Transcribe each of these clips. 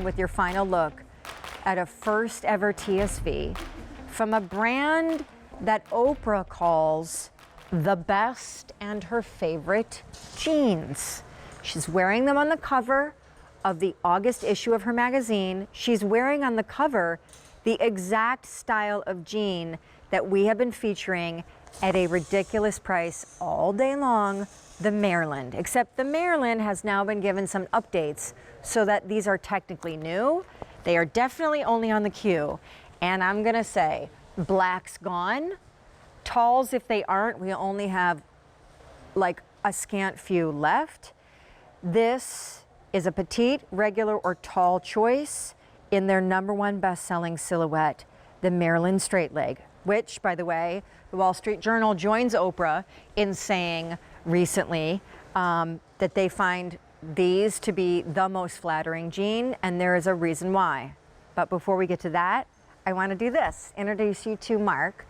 With your final look at a first ever TSV from a brand that Oprah calls the best and her favorite jeans. She's wearing them on the cover of the August issue of her magazine. She's wearing on the cover the exact style of jean that we have been featuring at a ridiculous price all day long, the Marilyn. Except the Marilyn has now been given some updates so that these are technically new. They are definitely only on the queue. And I'm gonna say, black's gone. Talls, if they aren't, we only have like a scant few left. This is a petite, regular, or tall choice in their -- best-selling silhouette, the Marilyn straight leg, which, by the way, the Wall Street Journal joins Oprah in saying recently that they find these to be the most flattering jean, and there is a reason why. But before we get to that, I want to do this. Introduce you to Mark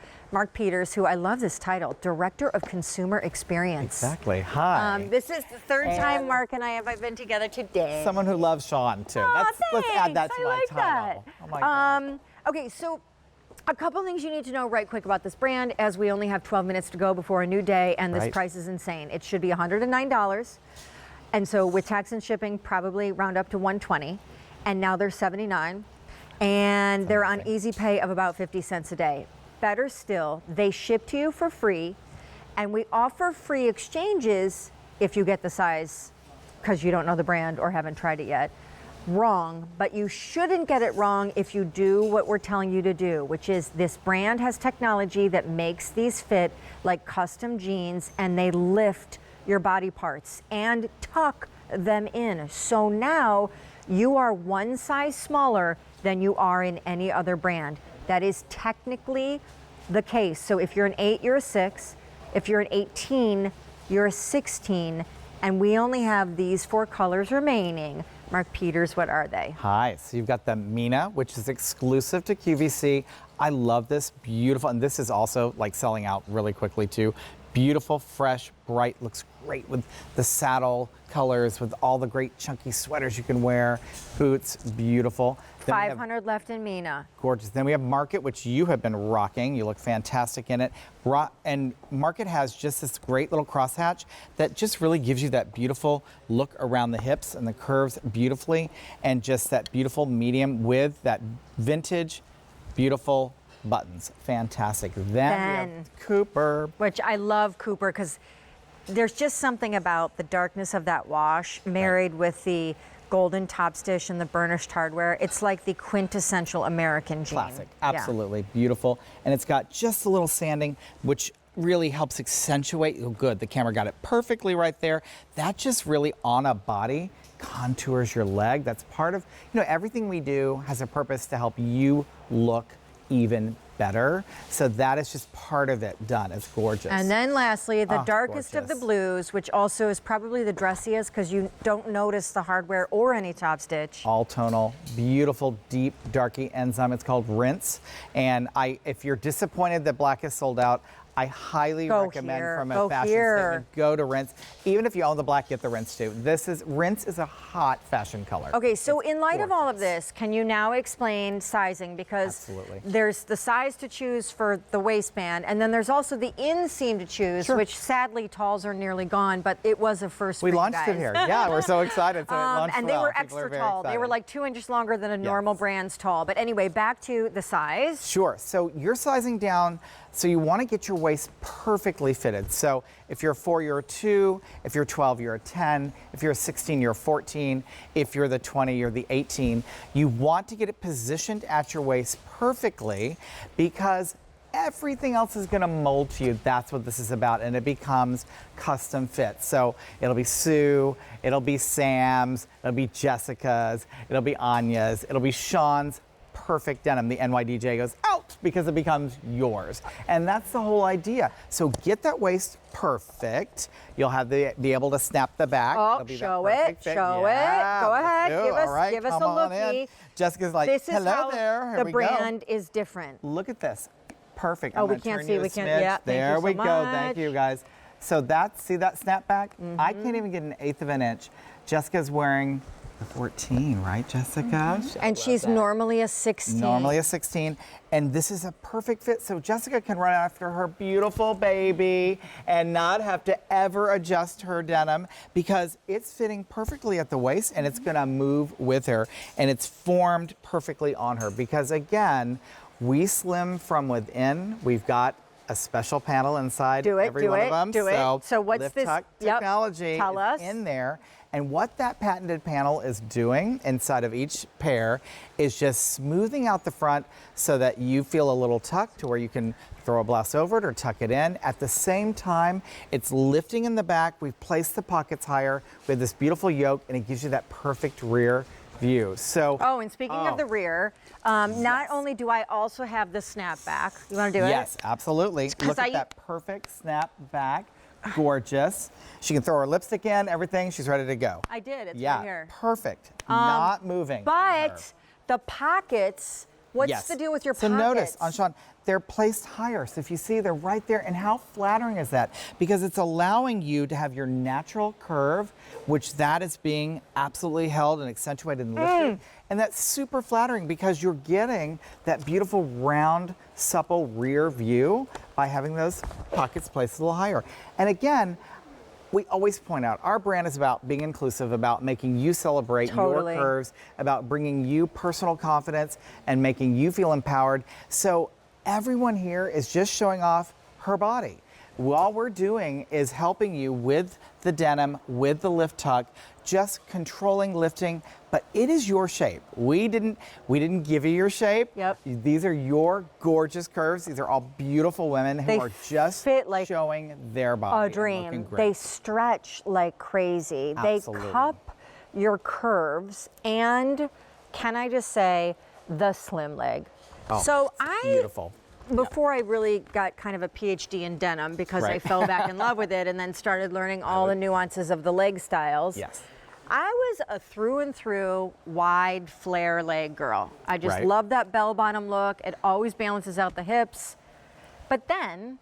Peters, who I love this title, Director of Consumer Experience. Exactly. Hi. This is the third time Mark and I have been together today. Someone who loves Sean too. Oh, Let's add that to my title. That. Oh my God. Okay, so a couple things you need to know right quick about this brand, as we only have 12 minutes to go before a new day, and this price is insane. It should be $109. And so with tax and shipping, probably round up to $120. And now they're $79. And they're on easy pay of about 50 cents a day. Better still, they ship to you for free. And we offer free exchanges if you get the size because you don't know the brand or haven't tried it yet. Wrong, but you shouldn't get it wrong if you do what we're telling you to do, which is this brand has technology that makes these fit like custom jeans, and they lift your body parts and tuck them in. So now you are one size smaller than you are in any other brand. That is technically the case. So if you're an 8, you're a 6. If you're an 18, you're a 16. And we only have these 4 colors remaining. Mark Peters, what are they? Hi, so you've got the Mina, which is exclusive to QVC. I love this, beautiful, and this is also like selling out really quickly too. Beautiful, fresh, bright, looks great with the saddle colors, with all the great chunky sweaters you can wear, boots, beautiful. Then 500 left in Mina. Gorgeous. Then we have Market, which you have been rocking. You look fantastic in it. And Market has just this great little crosshatch that just really gives you that beautiful look around the hips and the curves beautifully, and just that beautiful medium with that vintage, beautiful buttons. Fantastic. Then we have Cooper. Which I love Cooper because there's just something about the darkness of that wash married with the golden top stitch and the burnished hardware. It's like the quintessential American jean. Classic. Absolutely. Beautiful. And it's got just a little sanding, which really helps accentuate. Oh, good. The camera got it perfectly right there. That just really on a body contours your leg. That's part of, everything we do has a purpose to help you look even better. So that is just part of it done. It's gorgeous. And then lastly, the darkest of the blues, which also is probably the dressiest because you don't notice the hardware or any top stitch. All tonal, beautiful, deep, darky enzyme. It's called Rinse. And if you're disappointed that black is sold out, I highly recommend from a fashion statement, go to Rinse. Even if you own the black, get the Rinse too. Rinse is a hot fashion color. Okay, so in light of all of this, can you now explain sizing? Because there's the size to choose for the waistband, and then there's also the inseam to choose, which sadly talls are nearly gone, but it was a first for we you launched guys. it here. Yeah, we're so excited. So it launched and they were extra tall. They were like 2 inches longer than a normal brand's tall. But anyway, back to the size. Sure. So you're sizing down. So you want to get your waist perfectly fitted. So if you're a 4, you're a 2. If you're 12, you're a 10. If you're a 16, you're a 14. If you're the 20, you're the 18. You want to get it positioned at your waist perfectly because everything else is going to mold to you. That's what this is about, and it becomes custom fit. So it'll be Sue, it'll be Sam's, it'll be Jessica's, it'll be Anya's, it'll be Sean's perfect denim. The NYDJ goes out because it becomes yours. And that's the whole idea. So get that waist perfect. You'll have be able to snap the back. Oh, show it. Go ahead. Give us a lookie. Jessica's like, this is hello how there. The brand is different. Look at this. Perfect. Oh, we can't see. We can't. Yeah. There we go. Thank you, guys. So see that snap back? I can't even get 1/8 of an inch. Jessica's wearing a 14, right, Jessica? And she's normally a 16. Normally a 16, and this is a perfect fit so Jessica can run after her beautiful baby and not have to ever adjust her denim because it's fitting perfectly at the waist and it's gonna move with her and it's formed perfectly on her because again, we slim from within. We've got a special panel inside every one of them. So what's lift this tuck technology Tell us. is in there. And what that patented panel is doing inside of each pair is just smoothing out the front so that you feel a little tuck to where you can throw a blouse over it or tuck it in. At the same time, it's lifting in the back. We've placed the pockets higher with this beautiful yoke and it gives you that perfect rear view. So, and speaking of the rear, not only do I also have the snapback. You want to do it? Yes, absolutely. Look at that perfect snap back. Gorgeous. She can throw her lipstick in, everything. She's ready to go. I did. It's yeah, right here. Perfect. Not moving. But the pockets, what's the deal with your pockets? So notice on Sean, they're placed higher. So if you see, they're right there. And how flattering is that? Because it's allowing you to have your natural curve, which that is being absolutely held and accentuated and lifted. And that's super flattering because you're getting that beautiful round, supple rear view by having those pockets placed a little higher. And again, we always point out our brand is about being inclusive, about making you celebrate your curves, about bringing you personal confidence and making you feel empowered. So everyone here is just showing off her body. All we're doing is helping you with the denim, with the lift tuck, just controlling lifting, but it is your shape. We didn't give you your shape. Yep. These are your gorgeous curves. These are all beautiful women who are just fit like showing their body. A dream. They stretch like crazy. Absolutely. They cup your curves and can I just say the slim leg. So beautiful. Before I really got kind of a PhD in denim because I fell back in love with it and then started learning all the nuances of the leg styles. Yes. I was a through and through wide flare leg girl. I just love that bell bottom look. It always balances out the hips. But then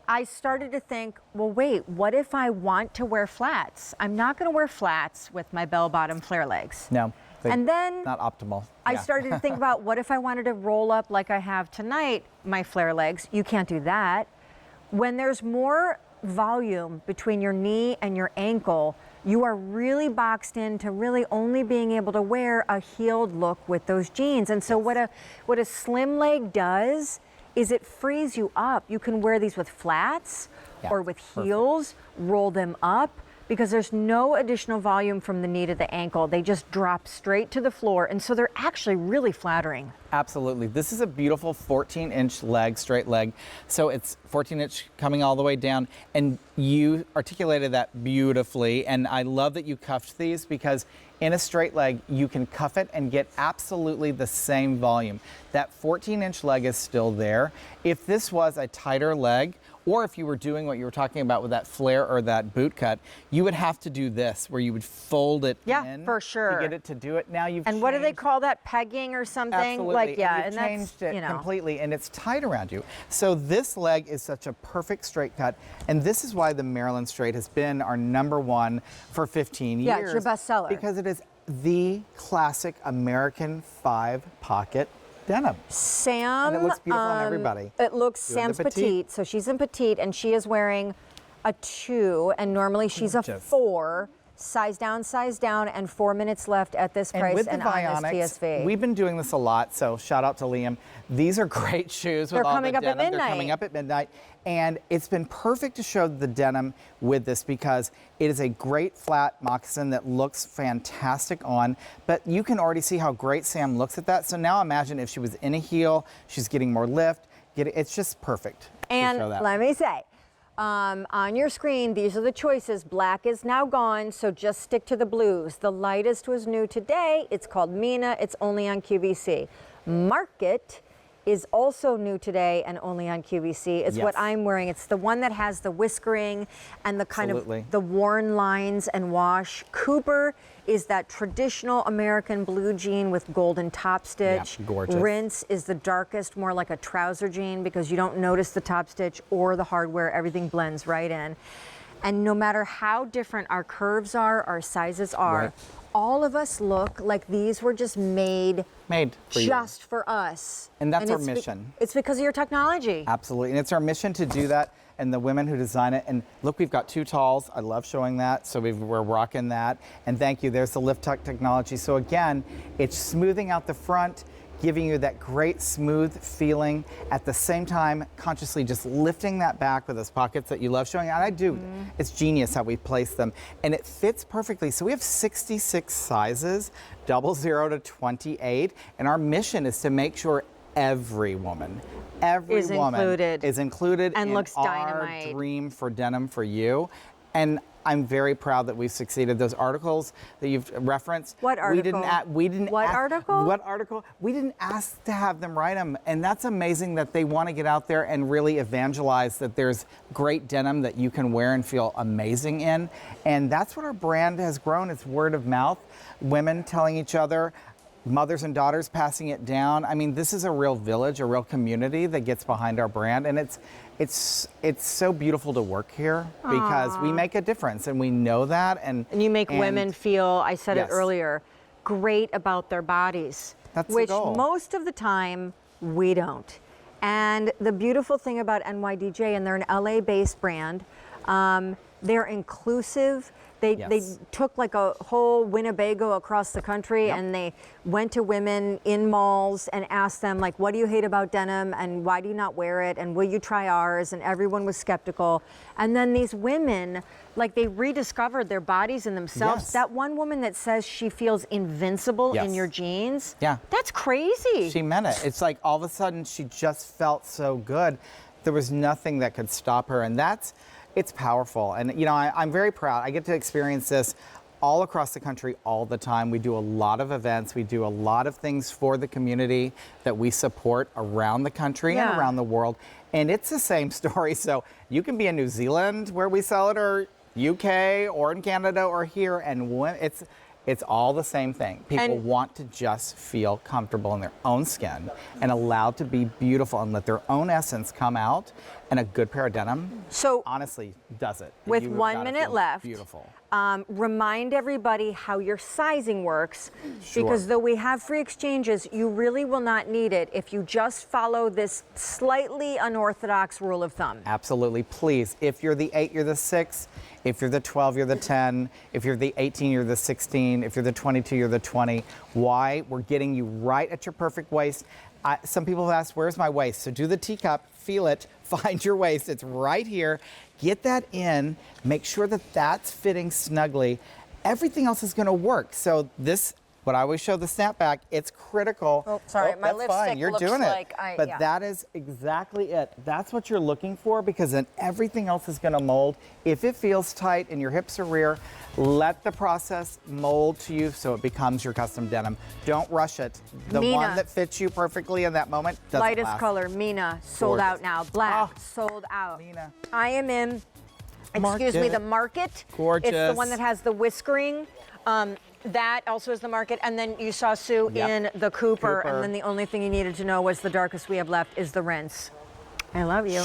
I started to think, well, wait, what if I want to wear flats? I'm not going to wear flats with my bell bottom flare legs. No. And then not optimal. I started to think about what if I wanted to roll up like I have tonight, my flare legs. You can't do that. When there's more volume between your knee and your ankle, you are really boxed into really only being able to wear a heeled look with those jeans. And so what a slim leg does is it frees you up. You can wear these with flats or with heels, roll them up, because there's no additional volume from the knee to the ankle. They just drop straight to the floor, and so they're actually really flattering. Absolutely. This is a beautiful 14-inch leg, straight leg. So it's 14-inch coming all the way down, and you articulated that beautifully, and I love that you cuffed these because in a straight leg, you can cuff it and get absolutely the same volume. That 14-inch leg is still there. If this was a tighter leg, or if you were doing what you were talking about with that flare or that boot cut, you would have to do this, where you would fold it in for sure to get it to do it. Now you've what do they call that? Pegging or something? Absolutely. Like and you've changed it completely, and it's tight around you. So this leg is such a perfect straight cut, and this is why the Marilyn straight has been our #1 for 15 years. Yeah, it's your bestseller. Because it is the classic American 5-pocket denim. Sam, and it looks beautiful on everybody. It looks, Sam's petite, so she's in petite, and she is wearing a 2, and normally she's a 4. Size down, and 4 minutes left at this price with the and on this TSV. We've been doing this a lot, so shout out to Liam. These are great shoes with all the denim. They're coming up at midnight. And it's been perfect to show the denim with this because it is a great flat moccasin that looks fantastic on, but you can already see how great Sam looks at that. So now imagine if she was in a heel, she's getting more lift. It's just perfect. And let me say, on your screen, these are the choices. Black is now gone, so just stick to the blues. The lightest was new today. It's called Mina. It's only on QVC. Market is also new today and only on QVC. It's what I'm wearing. It's the one that has the whiskering and the kind of the worn lines and wash. Cooper is that traditional American blue jean with golden top stitch. Yeah, gorgeous. Rinse is the darkest, more like a trouser jean because you don't notice the top stitch or the hardware. Everything blends right in. And no matter how different our curves are, our sizes are, all of us look like these were just made for you. just for us. And that's our it's mission. It's because of your technology. Absolutely, and it's our mission to do that, and the women who design it. And look, we've got 2 talls. I love showing that, so we're rocking that. And thank you, there's the Lift Tuck technology. So again, it's smoothing out the front, giving you that great smooth feeling, at the same time consciously just lifting that back with those pockets that you love showing. And I do, it's genius how we place them. And it fits perfectly. So we have 66 sizes, 00 to 28. And our mission is to make sure every woman is included and in looks our dynamite. dream for denim for you. And I'm very proud that we've succeeded. Those articles that you've referenced. What article? What article? We didn't ask to have them write them. And that's amazing that they want to get out there and really evangelize that there's great denim that you can wear and feel amazing in. And that's what our brand has grown. It's word of mouth. Women telling each other, mothers and daughters passing it down. I mean, this is a real village, a real community that gets behind our brand, and it's so beautiful to work here because we make a difference, and we know that. And you make women feel, I said it Yes. earlier, great about their bodies, That's the which goal. most of the time we don't. And the beautiful thing about NYDJ, and they're an LA-based brand, they're inclusive. They Yes. took like a whole Winnebago across the country, and they went to women in malls and asked them, like, what do you hate about denim, and why do you not wear it, and will you try ours? And everyone was skeptical. And then these women, like, they rediscovered their bodies and themselves. Yes. That one woman that says she feels invincible in Yes. your jeans, Yeah. that's crazy. She meant it. It's like all of a sudden she just felt so good. There was nothing that could stop her, and it's powerful. And you know, I'm very proud. I get to experience this all across the country all the time. We do a lot of events. We do a lot of things for the community that we support around the country and around the world. And it's the same story. So you can be in New Zealand where we sell it, or UK, or in Canada, or here, and it's all the same thing. People want to just feel comfortable in their own skin and allowed to be beautiful and let their own essence come out. And a good pair of denim, So honestly, does it. with You've 1 gotta minute feel left, beautiful. remind everybody how your sizing works, Sure. because though we have free exchanges, you really will not need it if you just follow this slightly unorthodox rule of thumb. Absolutely, please. If you're the 8, you're the 6. If you're the 12, you're the 10. If you're the 18, you're the 16. If you're the 22, you're the 20. Why? We're getting you right at your perfect waist. Some people have asked, where's my waist? So do the teacup, feel it, find your waist. It's right here. Get that in. Make sure that that's fitting snugly. Everything else is going to work. So this, what I always show the snapback, it's critical. Oh, sorry, my that's lipstick fine. You're looks doing like it. But that is exactly it. That's what you're looking for, because then everything else is going to mold. If it feels tight and your hips are rear, let the process mold to you so it becomes your custom denim. Don't rush it. The Mina. one that fits you perfectly in that moment doesn't Lightest last. color, Mina, sold Gorgeous. out now. Black, Oh, sold out. Mina. I am in, excuse me, Market. the Market. It's the Gorgeous. one that has the whiskering. That also is the Market. And then you saw Sue Yep. in the Cooper. Cooper. And then the only thing you needed to know was the darkest we have left is the Rinse. I love you.